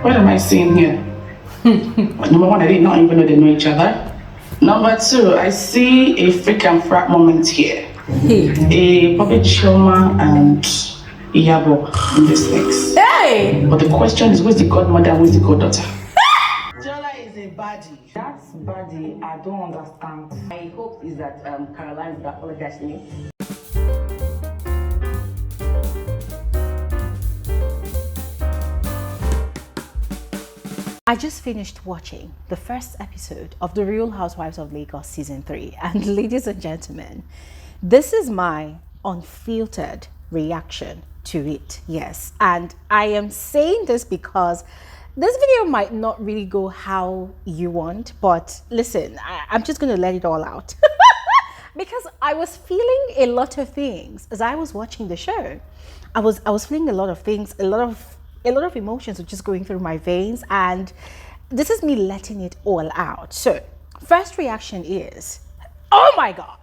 What am I seeing here? Number one, I did not even know they know each other. Number two, I see a freak and frat moment here. A puppet Chioma and Iyabo in this mix. Hey! But the question is, who's the godmother and who's the goddaughter? Adeola is a baddie. That's baddie. I don't understand. My hope is that Carolyn would apologize to me. I just finished watching the first episode of the Real Housewives of Lagos season 3. And ladies and gentlemen, this is my unfiltered reaction to it. Yes. And I am saying this because this video might not really go how you want, but listen, I'm just going to let it all out. Because I was feeling a lot of things as I was watching the show. I was feeling a lot of things, a lot of emotions were just going through my veins, and this is me letting it all out. So, first reaction is, oh my God.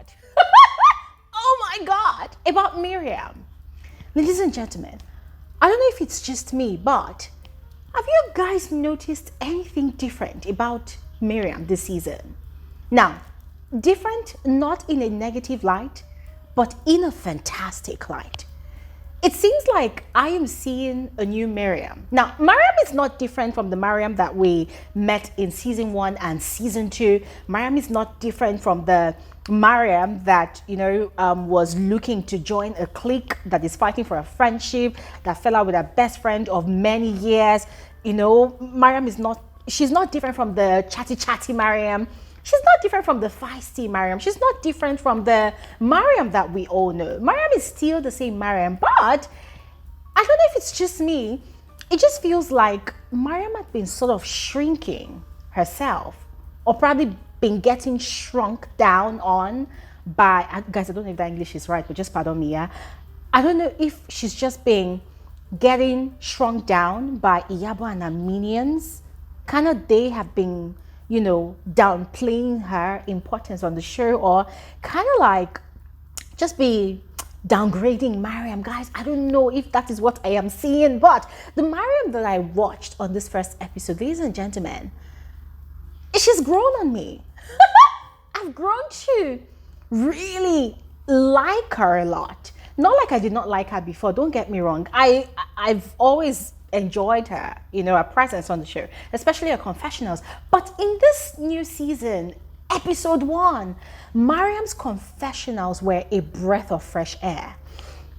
Oh my God, about Mariam. Ladies and gentlemen, I don't know if it's just me, but have you guys noticed anything different about Mariam this season? Now, different not in a negative light, but in a fantastic light. It seems like I am seeing a new Mariam. Now, Mariam is not different from the Mariam that we met in season 1 and season 2. Mariam is not different from the Mariam that, was looking to join a clique that is fighting for a friendship, that fell out with her best friend of many years. Mariam she's not different from the chatty Mariam. She's not different from the feisty Mariam. She's not different from the Mariam that we all know. Mariam is still the same Mariam, but I don't know if it's just me. It just feels like Mariam had been sort of shrinking herself, or probably been getting shrunk down on by, guys, I don't know if that English is right, but just pardon me, yeah? I don't know if she's just been getting shrunk down by Iyabo and her minions. Kind of they have been downplaying her importance on the show, or kind of like just be downgrading Mariam. Guys, I don't know if that is what I am seeing, but the Mariam that I watched on this first episode, ladies and gentlemen, she's grown on me. I've grown to really like her a lot. Not like I did not like her before, don't get me wrong. I've always enjoyed her, her presence on the show, especially her confessionals. But in this new season, episode 1, Mariam's confessionals were a breath of fresh air.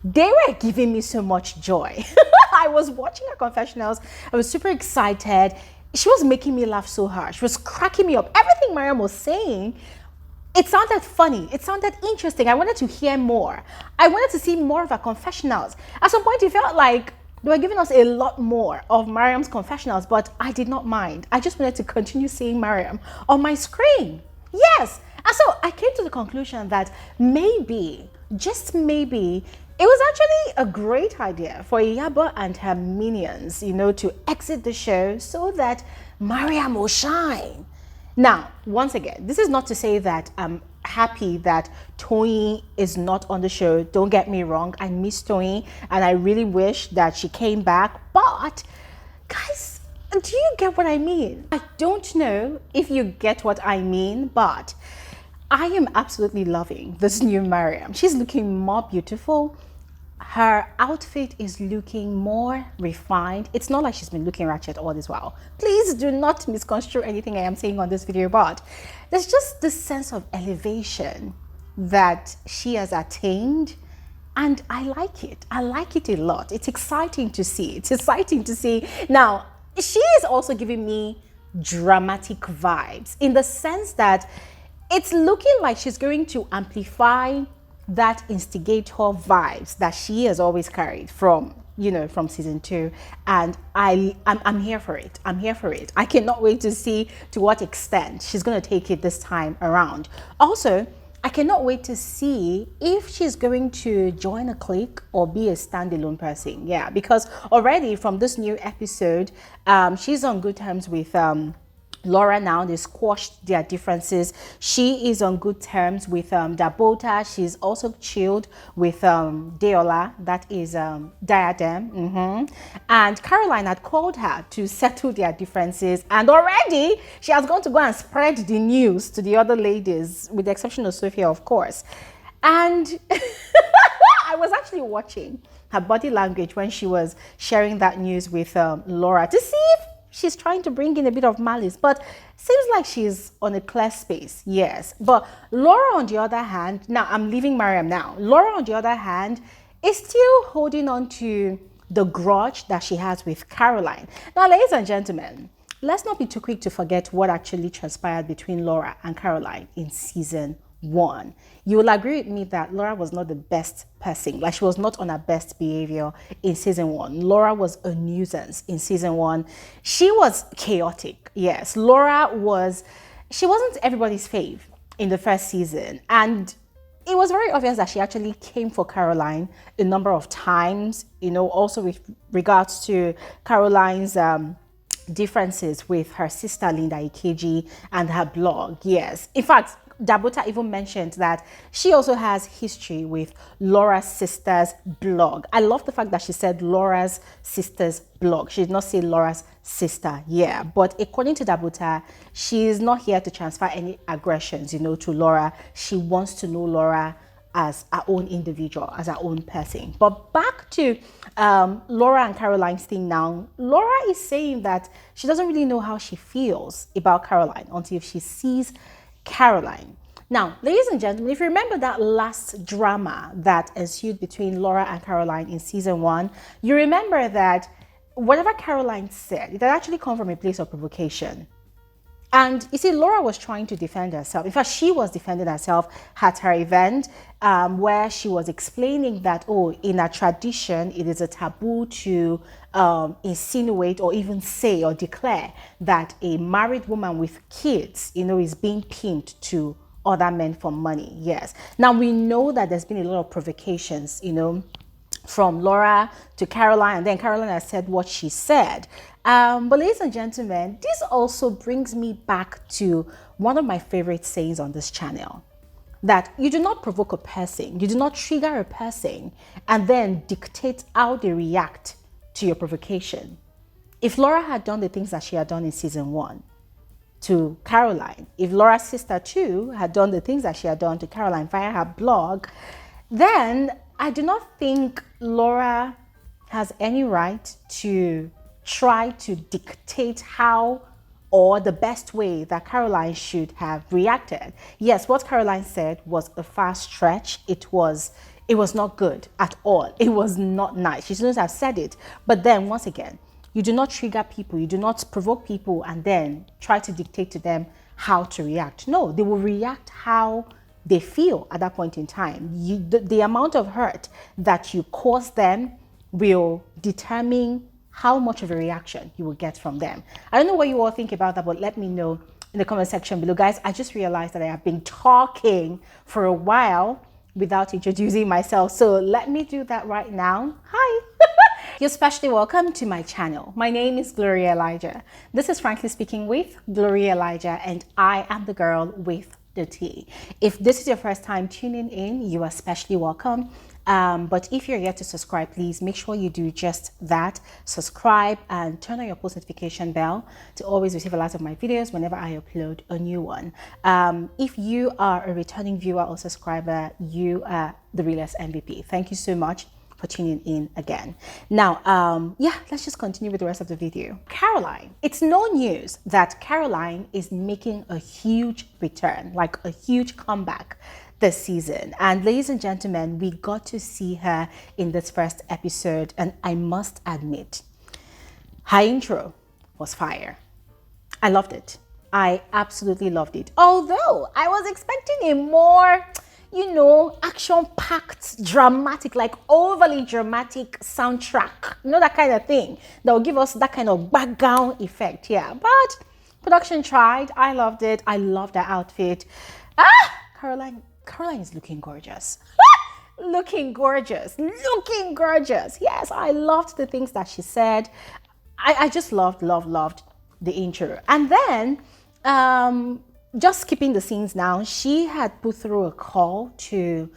They were giving me so much joy. I was watching her confessionals. I was super excited. She was making me laugh so hard. She was cracking me up. Everything Mariam was saying, it sounded funny. It sounded interesting. I wanted to hear more. I wanted to see more of her confessionals. At some point, it felt like they were giving us a lot more of Mariam's confessionals, but I did not mind. I just wanted to continue seeing Mariam on my screen. Yes. And so I came to the conclusion that maybe, just maybe, it was actually a great idea for Iyabo and her minions, to exit the show so that Mariam will shine. Now, once again, this is not to say that I'm happy that Toyin is not on the show. Don't get me wrong. I miss Toyin and I really wish that she came back. But guys, do you get what I mean? I don't know if you get what I mean, but I am absolutely loving this new Mariam. She's looking more beautiful. Her outfit is looking more refined. It's not like she's been looking ratchet all this while. Please do not misconstrue anything I am saying on this video, but there's just this sense of elevation that she has attained, and I like it. I like it a lot. It's exciting to see. It's exciting to see. Now, she is also giving me dramatic vibes in the sense that it's looking like she's going to amplify that instigator vibes that she has always carried from season 2, and I'm here for it. I'm here for it. I cannot wait to see to what extent she's going to take it this time around. Also, I cannot wait to see if she's going to join a clique or be a standalone person. Yeah, because already from this new episode, she's on good terms with Laura now. They squashed their differences. She is on good terms with Dabota. She's also chilled with Adeola, that is Diiadem. And Caroline had called her to settle their differences, and already she has gone to go and spread the news to the other ladies, with the exception of Sophia, of course. And I was actually watching her body language when she was sharing that news with Laura to see if she's trying to bring in a bit of malice, but seems like she's on a clear space, yes. But Laura, on the other hand, now I'm leaving Mariam now. Laura, on the other hand, is still holding on to the grudge that she has with Caroline. Now, ladies and gentlemen, let's not be too quick to forget what actually transpired between Laura and Caroline in season 1. You will agree with me that Laura was not the best person. Like, she was not on her best behavior in season 1. Laura was a nuisance in season 1. She was chaotic. Yes, she wasn't everybody's fave in the first season. And it was very obvious that she actually came for Caroline a number of times, also with regards to Caroline's differences with her sister Linda Ikeji and her blog. Yes, in fact, Dabota even mentioned that she also has history with Laura's sister's blog. I love the fact that she said Laura's sister's blog. She did not say Laura's sister. Yeah, but according to Dabota, she is not here to transfer any aggressions, to Laura. She wants to know Laura as her own individual, as her own person. But back to Laura and Caroline's thing now. Laura is saying that she doesn't really know how she feels about Caroline until she sees Caroline. Now, ladies and gentlemen, if you remember that last drama that ensued between Laura and Caroline in season 1, you remember that whatever Caroline said, it had actually come from a place of provocation. And you see, Laura was trying to defend herself. In fact, she was defending herself at her event, where she was explaining that, in a tradition, it is a taboo to insinuate or even say or declare that a married woman with kids, is being pimped to other men for money. Yes. Now, we know that there's been a lot of provocations, from Laura to Caroline, and then Caroline has said what she said. But ladies and gentlemen, this also brings me back to one of my favorite sayings on this channel, that you do not provoke a person, you do not trigger a person and then dictate how they react to your provocation. If Laura had done the things that she had done in season 1 to Caroline, if Laura's sister too had done the things that she had done to Caroline via her blog, then I do not think Laura has any right to try to dictate how or the best way that Caroline should have reacted. Yes, what Caroline said was a fast stretch. It was not good at all. It was not nice. She shouldn't have said it. But then once again, you do not trigger people, you do not provoke people and then try to dictate to them how to react. No, they will react how they feel at that point in time. The amount of hurt that you cause them will determine how much of a reaction you will get from them. I don't know what you all think about that, but let me know in the comment section below. Guys, I just realized that I have been talking for a while without introducing myself. So let me do that right now. Hi. You're especially welcome to my channel. My name is Gloria Elijah. This is Frankly Speaking with Gloria Elijah, and I am the girl with the tea. If this is your first time tuning in, you are especially welcome. But if you're yet to subscribe, please make sure you do just that. Subscribe and turn on your post notification bell to always receive alerts of my videos whenever I upload a new one. If you are a returning viewer or subscriber, you are the realest MVP. Thank you so much for tuning in again. Now, let's just continue with the rest of the video. Caroline. It's no news that Caroline is making a huge return, like a huge comeback this season. And ladies and gentlemen, we got to see her in this first episode, and I must admit, her intro was fire. I loved it. I absolutely loved it. Although I was expecting a more, action-packed, dramatic, like overly dramatic soundtrack. That kind of thing that will give us that kind of background effect. Yeah, but production tried. I loved it. I loved her outfit. Caroline is looking gorgeous. Looking gorgeous. Yes, I loved the things that she said. I just loved the intro. And then, just skipping the scenes now, she had put through a call to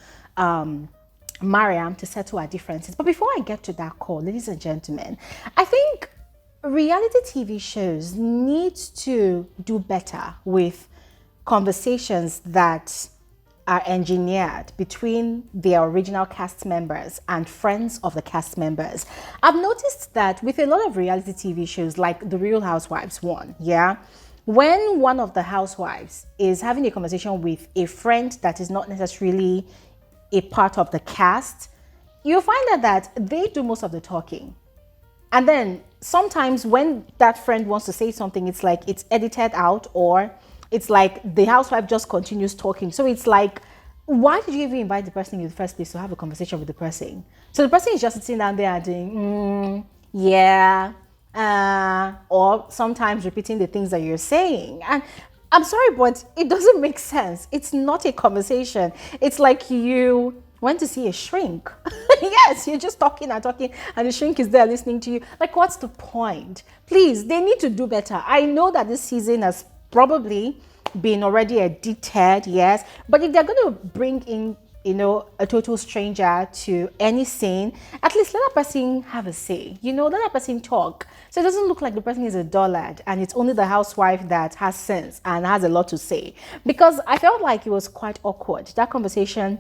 Mariam to settle our differences. But before I get to that call, ladies and gentlemen, I think reality TV shows need to do better with conversations that are engineered between their original cast members and friends of the cast members. I've noticed that with a lot of reality TV shows like the Real Housewives one, yeah, when one of the housewives is having a conversation with a friend that is not necessarily a part of the cast, you'll find that they do most of the talking. And then sometimes when that friend wants to say something, it's like it's edited out, or it's like the housewife just continues talking. So it's like, why did you even invite the person in the first place to have a conversation with the person? So the person is just sitting down there and doing, yeah, or sometimes repeating the things that you're saying. And I'm sorry, but it doesn't make sense. It's not a conversation. It's like you went to see a shrink. Yes, you're just talking and talking, and the shrink is there listening to you. Like, what's the point? Please, they need to do better. I know that this season has probably been already edited, yes, but if they're going to bring in, a total stranger to any scene, at least let that person have a say, let that person talk. So it doesn't look like the person is a dullard and it's only the housewife that has sense and has a lot to say. Because I felt like it was quite awkward. That conversation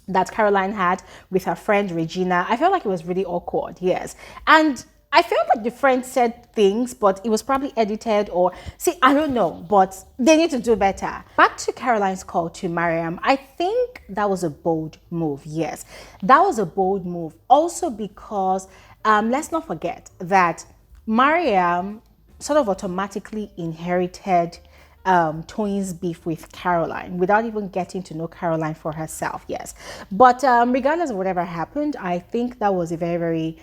that Caroline had with her friend Regina, I felt like it was really awkward, yes. And I felt like the friend said things, but it was probably edited, or I don't know, but they need to do better. Back to Caroline's call to Mariam, I think that was a bold move. Yes, that was a bold move. Also because let's not forget that Mariam sort of automatically inherited Tony's beef with Caroline without even getting to know Caroline for herself. Yes, but regardless of whatever happened, I think that was a very, very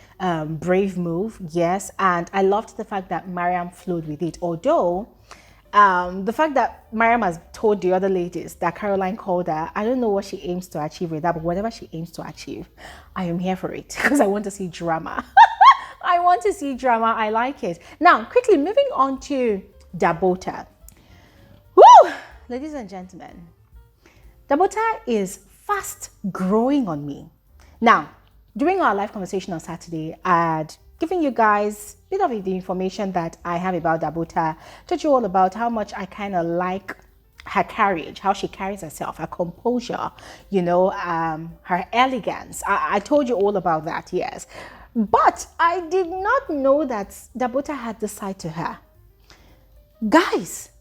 brave move. Yes, and I loved the fact that Mariam flowed with it. Although the fact that Mariam has told the other ladies that Caroline called her, I don't know what she aims to achieve with that, but whatever she aims to achieve, I am here for it because I want to see drama. I want to see drama. I like it. Now, quickly moving on to Dabota. Woo! Ladies and gentlemen, Dabota is fast growing on me. Now, during our live conversation on Saturday, I had given you guys a bit of the information that I have about Dabota, told you all about how much I kind of like her carriage, how she carries herself, her composure, her elegance. I told you all about that, yes. But I did not know that Dabota had this side to her. Guys,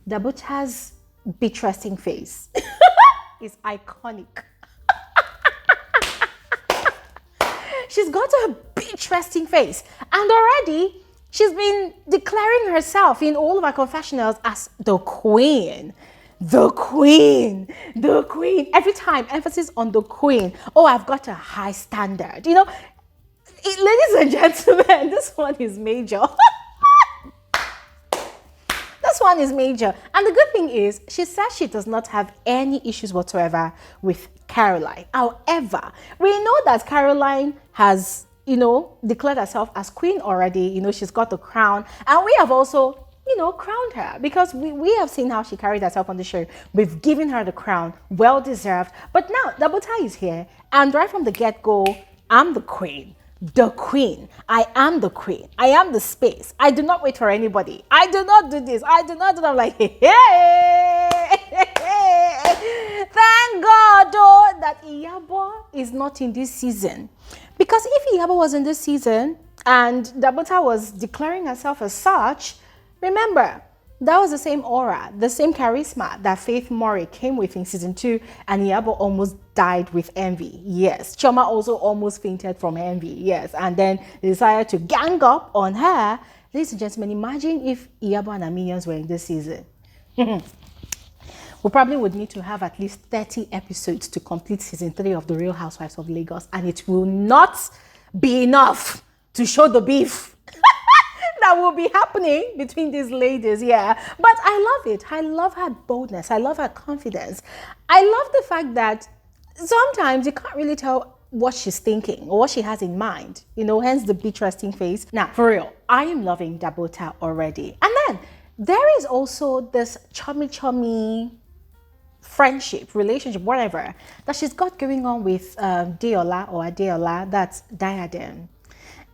Dabota's beach resting face is iconic. She's got a beach resting face, and already she's been declaring herself in all of her confessionals as the queen. The queen, the queen. Every time, emphasis on the queen. Oh, I've got a high standard. Ladies and gentlemen, this one is major. This one is major. And the good thing is, she says she does not have any issues whatsoever with Caroline. However, we know that Caroline has, declared herself as queen already. She's got the crown. And we have also, crowned her because we have seen how she carried herself on the show. We've given her the crown, well deserved. But now, Dabota is here. And right from the get-go, I'm the queen. The queen. I am the queen. I am the space. I do not wait for anybody. I do not do this. I do not do that. I'm like, hey. Thank God, though, that Iyabo is not in this season. Because if Iyabo was in this season and Dabota was declaring herself as such, remember, that was the same aura, the same charisma that Faith Murray came with in season 2, and Iyabo almost died with envy. Yes, Chioma also almost fainted from envy. Yes, and then they decided to gang up on her. Ladies and gentlemen, imagine if Iyabo and her minions were in this season. We probably would need to have at least 30 episodes to complete season 3 of The Real Housewives of Lagos, and it will not be enough to show the beef that will be happening between these ladies, yeah. But I love it. I love her boldness. I love her confidence. I love the fact that sometimes you can't really tell what she's thinking or what she has in mind, hence the beach resting face. Now, for real, I am loving Dabota already. And then there is also this chummy friendship, relationship, whatever, that she's got going on with Deola or Adeola, that's Diadem.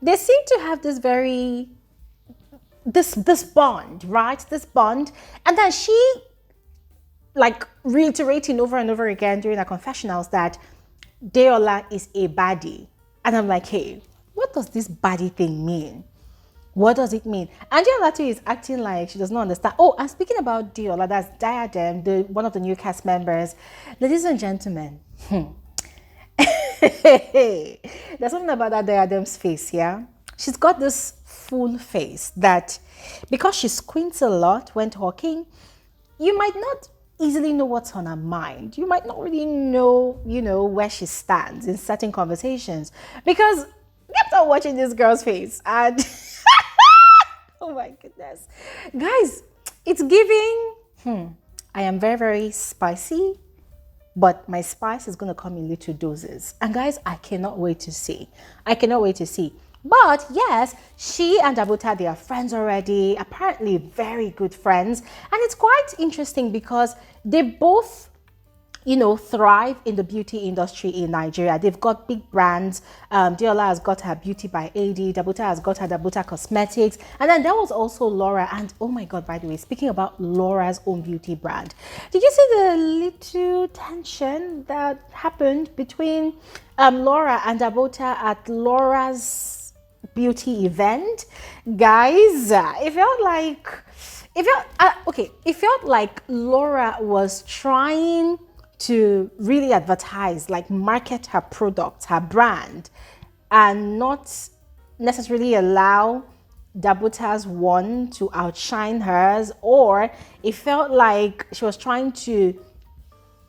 They seem to have this this bond, right? This bond. And then she, like, reiterating over and over again during her confessionals that Deola is a baddie. And I'm like, hey, what does this baddie thing mean? What does it mean? And Deola too is acting like she does not understand. Oh, and speaking about Deola, that's Diadem, one of the new cast members. Ladies and gentlemen, there's something about that Diadem's face, yeah? She's got this full face that, because she squints a lot when talking, you might not easily know what's on her mind. You might not really know, where she stands in certain conversations, because I kept on watching this girl's face and oh my goodness. Guys, it's giving, I am very, very spicy, but my spice is going to come in little doses. And guys, I cannot wait to see. I cannot wait to see. But yes, she and Dabota, they are friends already, apparently very good friends. And it's quite interesting because they both, thrive in the beauty industry in Nigeria. They've got big brands. Deola has got her Beauty by AD. Dabota has got her Dabota Cosmetics. And then there was also Laura. And oh my God, by the way, speaking about Laura's own beauty brand, did you see the little tension that happened between Laura and Dabota at Laura's beauty event? Guys, it felt like Laura was trying to really advertise, like market her product, her brand, and not necessarily allow Dabota's one to outshine hers. Or it felt like she was trying to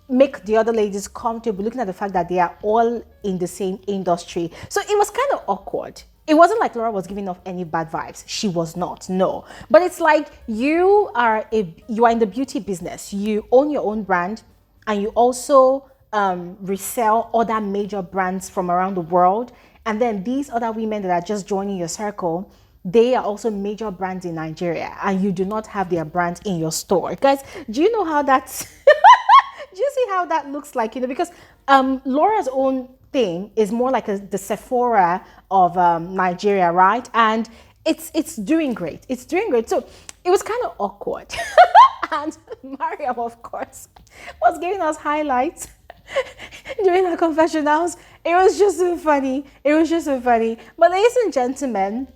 make the other ladies comfortable, looking at the fact that they are all in the same industry. So it was kind of awkward. It wasn't like Laura was giving off any bad vibes. She was not, no. But it's like you are in the beauty business. You own your own brand, and you also resell other major brands from around the world. And then these other women that are just joining your circle, they are also major brands in Nigeria, and you do not have their brands in your store. Guys, do you know how that's... do you see how that looks like? Because Laura's own thing is more like the Sephora of Nigeria, right? And it's doing great. It's doing great. So it was kind of awkward. And Mariam, of course, was giving us highlights during her confessionals. It was just so funny. It was just so funny. But ladies and gentlemen,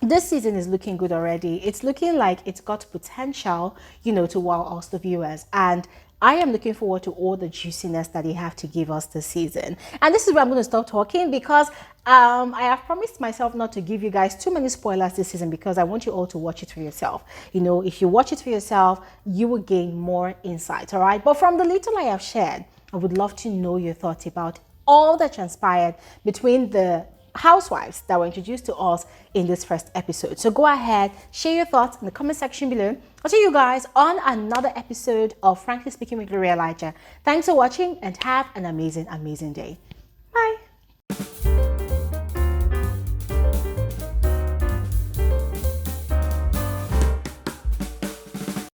this season is looking good already. It's looking like it's got potential, to wow us, the viewers. And I am looking forward to all the juiciness that they have to give us this season. And this is where I'm going to stop talking, because I have promised myself not to give you guys too many spoilers this season, because I want you all to watch it for yourself. If you watch it for yourself, you will gain more insight, all right? But from the little I have shared, I would love to know your thoughts about all that transpired between the housewives that were introduced to us in this first episode. So go ahead, share your thoughts in the comment section below. I'll see you guys on another episode of Frankly Speaking with Gloria Elijah. Thanks for watching, and have an amazing, amazing day. Bye.